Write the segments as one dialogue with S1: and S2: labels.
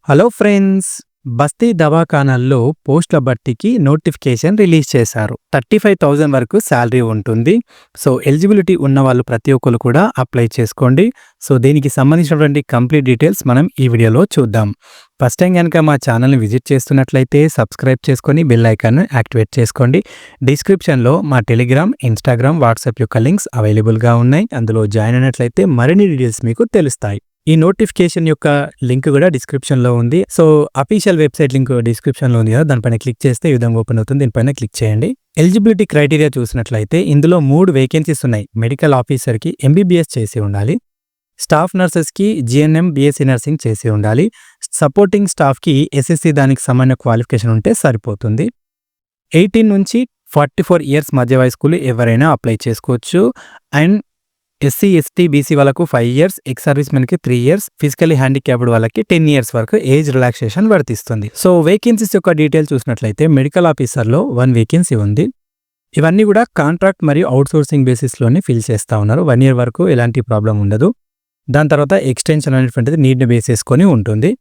S1: Hello friends! బస్తీ దవాఖానాల్లో పోస్టుల భర్తీకి నోటిఫికేషన్ రిలీజ్ చేశారు. 35,000 వరకు శాలరీ ఉంటుంది. సో, ఎలిజిబిలిటీ ఉన్నవాళ్ళు ప్రతి ఒక్కళ్ళు కూడా అప్లై చేసుకోండి. సో, దీనికి సంబంధించినటువంటి కంప్లీట్ డీటెయిల్స్ మనం ఈ వీడియోలో చూద్దాం. ఫస్ట్ టైం గనక మా ఛానల్‌ని విజిట్ చేస్తున్నట్లయితే సబ్స్క్రైబ్ చేసుకొని బెల్ ఐకాన్‌ని యాక్టివేట్ చేసుకోండి. డిస్క్రిప్షన్‌లో మా టెలిగ్రామ్, ఇన్‌స్టాగ్రామ్, వాట్సాప్ యొక్క లింక్స్ అవైలబుల్‌గా ఉన్నాయి. అందులో జాయిన్ అయినట్లయితే మరిన్ని డీటెయిల్స్ మీకు తెలుస్తాయి. ఈ నోటిఫికేషన్ యొక్క లింక్ కూడా డిస్క్రిప్షన్‌లో ఉంది. సో, అఫీషియల్ వెబ్‌సైట్ లింక్ డిస్క్రిప్షన్‌లో ఉంది కదా! దానిపైన క్లిక్ చేస్తే ఈ విధంగా ఓపెన్ అవుతుంది. దీనిపైన క్లిక్ చేయండి. ఎలిజిబిలిటీ క్రైటీరియా చూసినట్లయితే ఇందులో 3 వేకెన్సీస్ ఉన్నాయి. మెడికల్ ఆఫీసర్‌కి ఎంబీబీఎస్ చేసి ఉండాలి. స్టాఫ్ నర్సెస్‌కి జీఎన్ఎం, బీఎస్సీ నర్సింగ్ చేసి ఉండాలి. సపోర్టింగ్ స్టాఫ్‌కి ఎస్ఎస్సీ దానికి సంబంధించిన క్వాలిఫికేషన్ ఉంటే సరిపోతుంది. 18 నుంచి 44 ఇయర్స్ మధ్య వయస్కులు ఎవరైనా అప్లై చేసుకోవచ్చు. అండ్ ఎస్సీ, ఎస్టీ, బీసీ వాళ్ళకు 5 ఇయర్స్, ఎక్స్ సర్వీస్ మెన్‌కి 3 ఇయర్స్, ఫిజికల్లీ హ్యాండిక్యాప్డ్ వాళ్ళకి 10 ఇయర్స్ వరకు ఏజ్ రిలాక్సేషన్ వర్తిస్తుంది. సో, వేకెన్సీస్ యొక్క డీటెయిల్ చూసినట్లయితే మెడికల్ ఆఫీసర్‌లో 1 వేకెన్సీ ఉంది. ఇవన్నీ కూడా కాంట్రాక్ట్ మరియు అవుట్‌సోర్సింగ్ బేసిస్‌లోనే ఫిల్ చేస్తా ఉన్నారు. 1 ఇయర్ వరకు ఎలాంటి ప్రాబ్లమ్ ఉండదు. దాని తర్వాత ఎక్స్‌టెన్షన్ అనేటువంటిది నీడ్‌ని బేస్ చేసుకొని ఉంటుంది.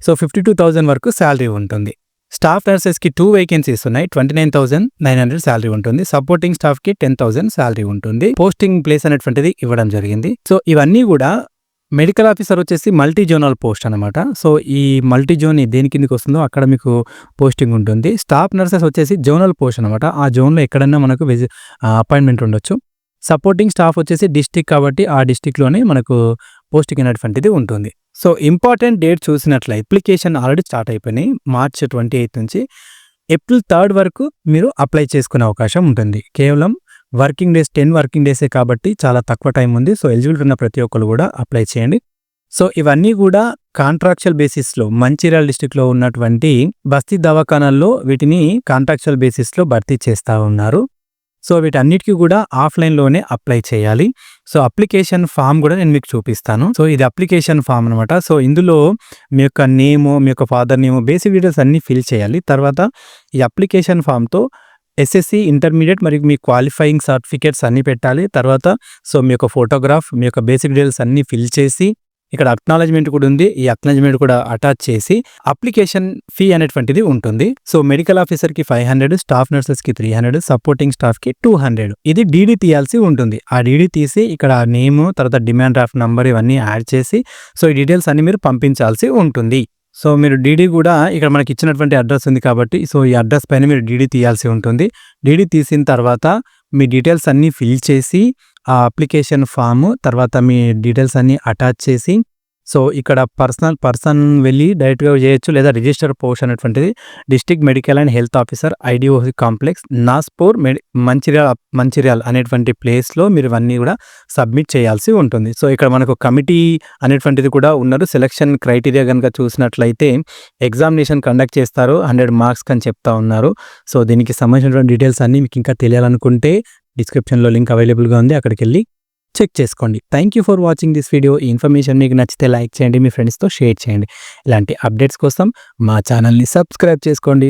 S1: సో, 52,000 వరకు శాలరీ ఉంటుంది. స్టాఫ్ నర్సెస్‌కి 2 వేకెన్సీస్ ఉన్నాయి. 29,900 శాలరీ ఉంటుంది. సపోర్టింగ్ స్టాఫ్‌కి 10,000 శాలరీ ఉంటుంది. పోస్టింగ్ ప్లేస్ అనేటువంటిది ఇవ్వడం జరిగింది. సో, ఇవన్నీ కూడా మెడికల్ ఆఫీసర్ వచ్చేసి మల్టీ జోనల్ పోస్ట్ అనమాట. సో, ఈ మల్టీ జోన్ దేని కిందకి వస్తుందో అక్కడ మీకు పోస్టింగ్ ఉంటుంది. స్టాఫ్ నర్సెస్ వచ్చేసి జోనల్ పోస్ట్ అనమాట. ఆ జోన్‌లో ఎక్కడన్నా మనకు అపాయింట్మెంట్ ఉండొచ్చు. సపోర్టింగ్ స్టాఫ్ వచ్చేసి డిస్ట్రిక్ట్ కాబట్టి ఆ డిస్ట్రిక్ట్‌లోనే మనకు పోస్టింగ్ అనేటువంటిది ఉంటుంది. సో, ఇంపార్టెంట్ డేట్ చూసినట్లయితే అప్లికేషన్ ఆల్రెడీ స్టార్ట్ అయిపోయినాయి. మార్చ్ 28 నుంచి ఏప్రిల్ 3 వరకు మీరు అప్లై చేసుకునే అవకాశం ఉంటుంది. కేవలం వర్కింగ్ డేస్ 10 వర్కింగ్ డేసే కాబట్టి చాలా తక్కువ టైం ఉంది. సో, ఎలిజిబిలిటీ ఉన్న ప్రతి ఒక్కరు కూడా అప్లై చేయండి. సో, ఇవన్నీ కూడా కాంట్రాక్చువల్ బేసిస్‌లో మంచిర్యాల డిస్ట్రిక్ట్‌లో ఉన్నటువంటి బస్తీ దవాఖానాల్లో వీటిని కాంట్రాక్చువల్ బేసిస్‌లో భర్తీ చేస్తా ఉన్నారు. సో, వీటన్నిటికి కూడా ఆఫ్‌లైన్‌లోనే అప్లై చేయాలి. సో, అప్లికేషన్ ఫామ్ కూడా నేను మీకు చూపిస్తాను. సో, ఇది అప్లికేషన్ ఫామ్ అనమాట. సో, ఇందులో మీ యొక్క నేము, మీ యొక్క ఫాదర్ నేము, బేసిక్ డీటెయిల్స్ అన్నీ ఫిల్ చేయాలి. తర్వాత ఈ అప్లికేషన్ ఫామ్‌తో ఎస్ఎస్సీ, ఇంటర్మీడియేట్ మరియు మీ క్వాలిఫైయింగ్ సర్టిఫికేట్స్ అన్నీ పెట్టాలి. తర్వాత సో, మీ యొక్క ఫోటోగ్రాఫ్, మీ యొక్క బేసిక్ డీటెయిల్స్ అన్నీ ఫిల్ చేసి ఇక్కడ అక్నాలెడ్జ్‌మెంట్ కూడా ఉంది. ఈ అక్నాలెడ్జ్‌మెంట్ కూడా అటాచ్ చేసి అప్లికేషన్ ఫీ అనేటువంటిది ఉంటుంది. సో, మెడికల్ ఆఫీసర్‌కి 500, స్టాఫ్ నర్సెస్‌కి 300, సపోర్టింగ్ స్టాఫ్‌కి 200. ఇది డీడీ తీయాల్సి ఉంటుంది. ఆ డీడీ తీసి ఇక్కడ నేము, తర్వాత డిమాండ్ డ్రాఫ్ట్ నంబర్ ఇవన్నీ యాడ్ చేసి సో, ఈ డీటెయిల్స్ అన్నీ మీరు పంపించాల్సి ఉంటుంది. సో, మీరు డీడీ కూడా ఇక్కడ మనకి ఇచ్చినటువంటి అడ్రస్ ఉంది కాబట్టి సో, ఈ అడ్రస్ పైన మీరు డీడీ తీయాల్సి ఉంటుంది. డీడీ తీసిన తర్వాత మీ డీటెయిల్స్ అన్నీ ఫిల్ చేసి ఆ అప్లికేషన్ ఫాము తర్వాత మీ డీటెయిల్స్ అన్నీ అటాచ్ చేసి సో, ఇక్కడ పర్సన్ వెళ్ళి డైరెక్ట్‌గా చేయొచ్చు లేదా రిజిస్టర్ పోస్ట్ అనేటువంటిది district medical and health officer IDOC complex Naspur Mancherial అనేటువంటి ప్లేస్‌లో మీరు ఇవన్నీ కూడా సబ్మిట్ చేయాల్సి ఉంటుంది. సో, ఇక్కడ మనకు కమిటీ అనేటువంటిది కూడా ఉన్నారు. సెలక్షన్ క్రైటీరియా గనుక చూసినట్లయితే ఎగ్జామినేషన్ కండక్ట్ చేస్తారు. 100 మార్క్స్‌కి అని చెప్తా ఉన్నారు. సో, దీనికి సంబంధించినటువంటి డీటెయిల్స్ అన్నీ మీకు ఇంకా తెలియాలనుకుంటే డిస్క్రిప్షన్‌లో లింక్ అవైలబుల్‌గా ఉంది. అక్కడికెళ్ళి చెక్ చేసుకోండి. Thank you for watching this video. ఈ ఇన్ఫర్మేషన్ మీకు నచ్చితే లైక్ చేయండి, మీ ఫ్రెండ్స్‌తో షేర్ చేయండి. ఇలాంటి అప్డేట్స్ కోసం మా ఛానల్‌ని సబ్స్క్రైబ్ చేసుకోండి.